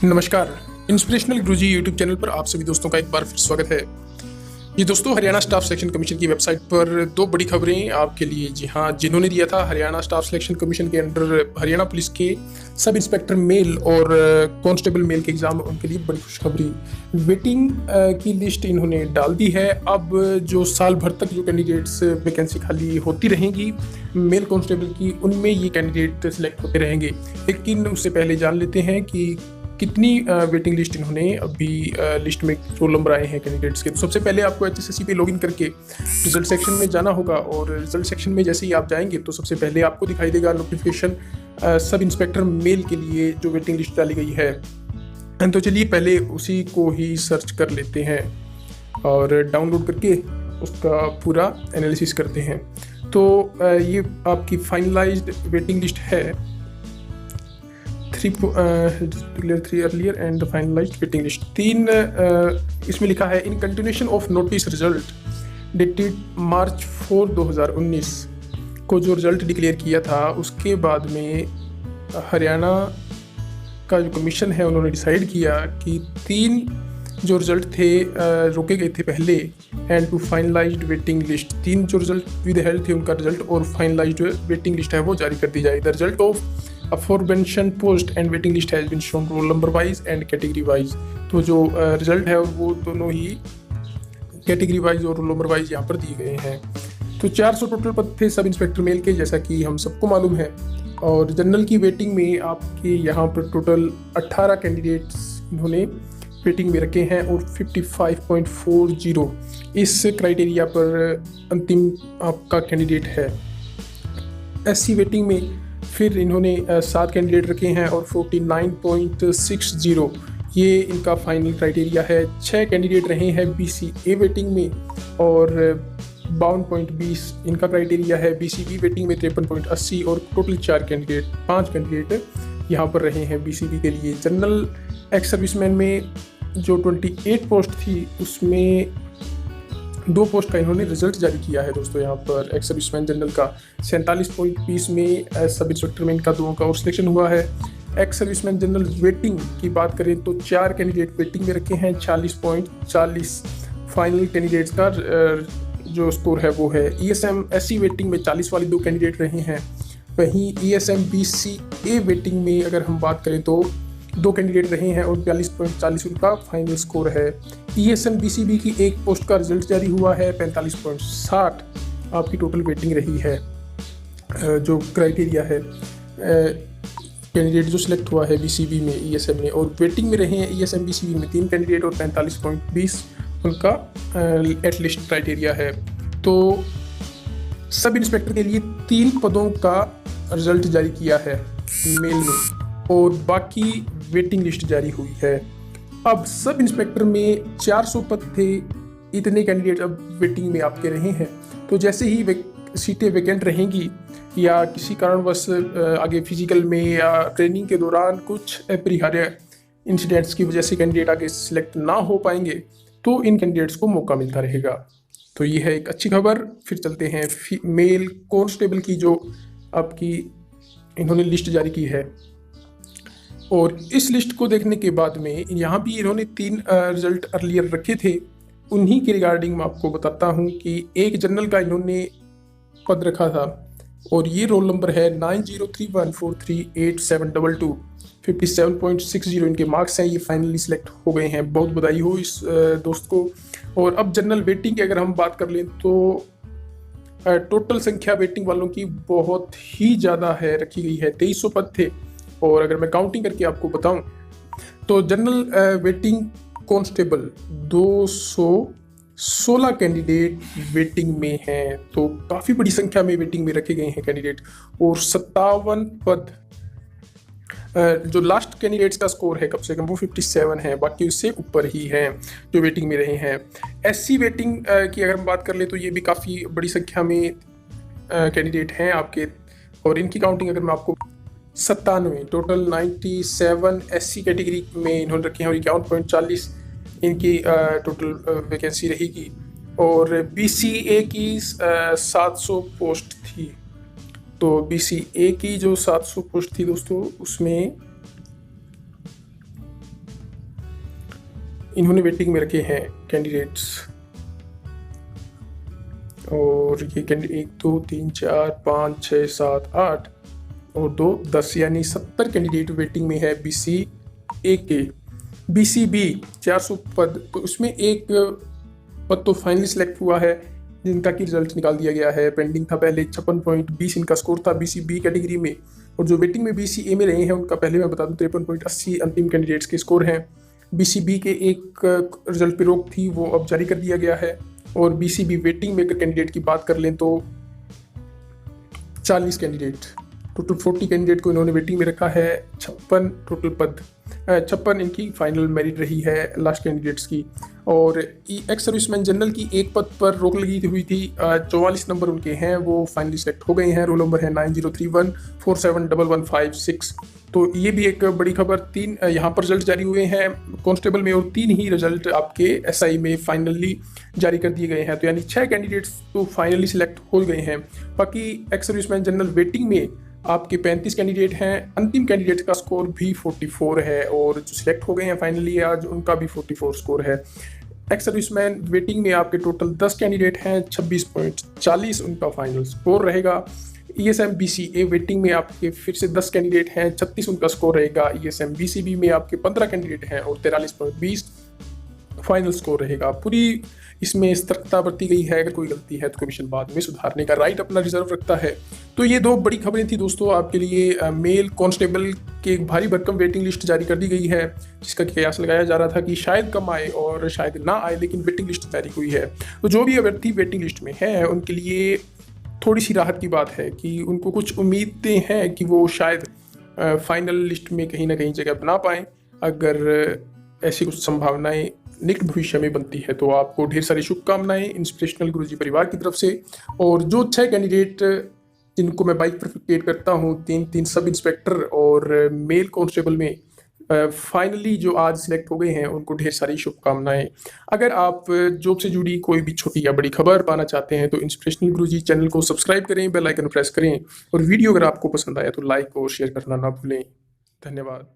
नमस्कार। इंस्पिरेशनल गुरुजी YouTube channel पर आप सभी दोस्तों का एक बार फिर स्वागत है। जी दोस्तों, हरियाणा स्टाफ सिलेक्शन कमीशन की वेबसाइट पर दो बड़ी खबरें आपके लिए। जी हाँ, जिन्होंने दिया था हरियाणा स्टाफ सिलेक्शन कमीशन के अंडर हरियाणा पुलिस के सब इंस्पेक्टर मेल और कांस्टेबल मेल के एग्जाम, उनके लिए बड़ी खुशखबरी। वेटिंग की लिस्ट इन्होंने डाल दी है। अब जो साल भर तक जो कैंडिडेट्स वैकेंसी खाली होती रहेंगी मेल कांस्टेबल की, उनमें ये कैंडिडेट सिलेक्ट होते रहेंगे। लेकिन उससे पहले जान लेते हैं कि कितनी वेटिंग लिस्ट इन्होंने अभी लिस्ट में रोल नंबर आए हैं कैंडिडेट्स के। तो सबसे पहले आपको HSSC पे लॉगिन करके रिजल्ट सेक्शन में जाना होगा, और रिजल्ट सेक्शन में जैसे ही आप जाएंगे तो सबसे पहले आपको दिखाई देगा नोटिफिकेशन सब इंस्पेक्टर मेल के लिए जो वेटिंग लिस्ट डाली गई है। तो चलिए पहले उसी को ही सर्च कर लेते हैं और डाउनलोड करके उसका पूरा एनालिसिस करते हैं। तो ये आपकी फाइनलाइज्ड वेटिंग लिस्ट है। 3 earlier and finalised waiting list. 3 इसमें लिखा है in continuation of notice result dated March 4 2019 को जो रिजल्ट डिक्लेयर किया था, उसके बाद में हरियाणा का जो कमीशन है उन्होंने डिसाइड किया कि 3 जो रिजल्ट थे रोके गए थे पहले, and to finalized waiting list, 3 जो रिजल्ट विद हेल्ड थे उनका रिजल्ट और फाइनलाइज्ड वेटिंग लिस्ट है वो जारी कर दी जाए। The result of aforementioned post and waiting list has been shown roll number wise and category wise। तो जो रिजल्ट है वो दोनों ही कैटेगरी वाइज और रोल नंबर वाइज यहाँ पर दिए गए हैं। तो 400 टोटल पद थे सब इंस्पेक्टर मेल के, जैसा कि हम सबको मालूम है। और जनरल की वेटिंग में आपके यहाँ पर टोटल 18 कैंडिडेट्स इन्होंने वेटिंग में रखे हैं और 55.40 इस क्राइटेरिया पर अंतिम आपका कैंडिडेट है। SC वेटिंग में फिर इन्होंने 7 कैंडिडेट रखे हैं और 49.60 ये इनका फाइनल क्राइटेरिया है। 6 कैंडिडेट रहे हैं BCA वेटिंग में और 52.20 इनका क्राइटेरिया है। BCB वेटिंग में 53.80 और टोटल 5 कैंडिडेट यहाँ पर रहे हैं BCB के लिए। जनरल एक्स सर्विसमैन में जो 28 पोस्ट थी उसमें 2 पोस्ट का इन्होंने रिजल्ट जारी किया है दोस्तों। यहाँ पर एक्स सर्विसमैन जनरल का 47.20 में सब इंस्पेक्टर में इनका 2 का और सिलेक्शन हुआ है। एक्स सर्विसमैन जनरल वेटिंग की बात करें तो 4 कैंडिडेट वेटिंग में रखे हैं, 40.40 फाइनल कैंडिडेट्स का जो स्कोर है वो है। ESM SC वेटिंग में 40 वाले 2 कैंडिडेट रहे हैं। वहीं ESM BCA वेटिंग में अगर हम बात करें तो 2 कैंडिडेट रहे हैं और 42.40 उनका फाइनल स्कोर है। ESM BCB की 1 पोस्ट का रिजल्ट जारी हुआ है, 45.60 आपकी टोटल वेटिंग रही है। जो क्राइटेरिया है कैंडिडेट जो सिलेक्ट हुआ है BCB में ESM में, और वेटिंग में रहे हैं ESM BCB में 3 कैंडिडेट और 45.20 उनका एटलिस्ट क्राइटेरिया है। तो सब इंस्पेक्टर के लिए 3 पदों का रिजल्ट जारी किया है मेल में और बाकी वेटिंग लिस्ट जारी हुई है। अब सब इंस्पेक्टर में 400 पद थे, इतने कैंडिडेट अब वेटिंग में आपके रहे हैं। तो जैसे ही सीटें वैकेंट रहेंगी या किसी कारणवश आगे फिजिकल में या ट्रेनिंग के दौरान कुछ अपरिहार्य इंसिडेंट्स की वजह से कैंडिडेट आगे सिलेक्ट ना हो पाएंगे तो इन कैंडिडेट्स को मौका मिलता रहेगा। तो ये है एक अच्छी खबर। फिर चलते हैं मेल कांस्टेबल की जो आपकी इन्होंने लिस्ट जारी की है, और इस लिस्ट को देखने के बाद में यहाँ भी इन्होंने 3 रिजल्ट अर्लियर रखे थे। उन्हीं के रिगार्डिंग मैं आपको बताता हूँ कि एक जनरल का इन्होंने पद रखा था और ये रोल नंबर है 9031438722। 57.60 इनके मार्क्स हैं, ये फाइनली सिलेक्ट हो गए हैं। बहुत बधाई हो इस दोस्त को। और अब जनरल वेटिंग की अगर हम बात कर लें तो टोटल संख्या वेटिंग वालों की बहुत ही ज़्यादा है, रखी गई है। 2300 पद थे, और अगर मैं काउंटिंग करके आपको बताऊं तो general waiting constable 216 candidate waiting में हैं। तो काफ़ी बड़ी संख्या में वेटिंग में रखे गए हैं कैंडिडेट, और 57 पद जो लास्ट कैंडिडेट्स का स्कोर है कम से कम वो 57 है, बाकी उससे ऊपर ही हैं जो वेटिंग में रहे हैं। SC वेटिंग की अगर हम बात कर ले तो ये भी काफ़ी बड़ी संख्या में कैंडिडेट हैं आपके, और इनकी काउंटिंग अगर मैं आपको 97 टोटल 97 SC कैटेगरी में इन्होंने रखे हैं और 51.40 इनकी टोटल वैकेंसी रहेगी। और BCA की 700 पोस्ट थी, तो BCA की जो 700 पोस्ट थी दोस्तों उसमें इन्होंने वेटिंग में रखे हैं कैंडिडेट्स। और ये कैंडिडेट 1 2 3 4 5 6 7 8 और 2 10 यानी 70 कैंडिडेट वेटिंग में है BC ए के। BCB 400 पद, उसमें एक पद तो फाइनली सिलेक्ट हुआ है जिनका की रिजल्ट निकाल दिया गया है। पेंडिंग था पहले 56.20 इनका स्कोर था BCB कैटेगरी में, और जो वेटिंग में BCA में रहे हैं उनका पहले मैं बता दूं 53.80 अंतिम कैंडिडेट्स के स्कोर हैं। BCB के एक रिजल्ट पे रोक थी, वो अब जारी कर दिया गया है। और BCB वेटिंग में अगर कैंडिडेट की बात कर लें तो 40 कैंडिडेट, टोटल 40 कैंडिडेट को इन्होंने वेटिंग में रखा है। 56 टोटल पद, 56 इनकी फाइनल मेरिट रही है लास्ट कैंडिडेट्स की। और एक्स सर्विसमैन जनरल की एक पद पर रोक लगी हुई थी, 44 नंबर उनके हैं, वो फाइनली सेलेक्ट हो गए हैं। रोल नंबर है 9031471156। तो ये भी एक बड़ी खबर। 3 यहाँ पर रिजल्ट जारी हुए हैं कांस्टेबल में, और 3 ही रिजल्ट आपके SI में फाइनली जारी कर दिए गए हैं। तो यानी 6 कैंडिडेट्स तो फाइनली सिलेक्ट हो गए हैं। बाकी एक्स सर्विसमैन जनरल वेटिंग में आपके 35 कैंडिडेट हैं। अंतिम कैंडिडेट का स्कोर भी 44 है, और जो सिलेक्ट हो गए हैं फाइनली आज उनका भी 44 स्कोर है। एक्स सर्विसमैन वेटिंग में आपके टोटल 10 कैंडिडेट हैं, 26.40 उनका फाइनल स्कोर रहेगा। ESM BCA वेटिंग में आपके फिर से 10 कैंडिडेट हैं, 36 उनका स्कोर रहेगा। ESM BCB में आपके 15 कैंडिडेट हैं और 43.20 फाइनल स्कोर रहेगा। पूरी इसमें सतर्कता बरती गई है, अगर कोई गलती है तो कमीशन बाद में सुधारने का राइट अपना रिजर्व रखता है। तो ये 2 बड़ी खबरें थी दोस्तों आपके लिए। मेल कांस्टेबल के एक भारी भरकम वेटिंग लिस्ट जारी कर दी गई है, जिसका कयास लगाया जा रहा था कि शायद कम आए और शायद ना आए, लेकिन वेटिंग लिस्ट जारी हुई है। तो जो भी अभ्यर्थी वेटिंग लिस्ट में है उनके लिए थोड़ी सी राहत की बात है कि उनको कुछ उम्मीदें हैं कि वो शायद फाइनल लिस्ट में कहीं ना कहीं जगह बना पाएँ। अगर ऐसी कुछ संभावनाएं निकट भविष्य में बनती है तो आपको ढेर सारी शुभकामनाएं इंस्पिरेशनल गुरुजी परिवार की तरफ से। और जो 6 कैंडिडेट जिनको मैं बाइफरकेट करता हूँ, 3 सब इंस्पेक्टर और मेल कांस्टेबल में फाइनली जो आज सिलेक्ट हो गए हैं, उनको ढेर सारी शुभकामनाएं। अगर आप जॉब से जुड़ी कोई भी छोटी या बड़ी खबर पाना चाहते हैं तो इंस्पिरेशनल गुरुजी चैनल को सब्सक्राइब करें, बेल आइकन प्रेस करें, और वीडियो अगर आपको पसंद आया तो लाइक और शेयर करना ना भूलें। धन्यवाद।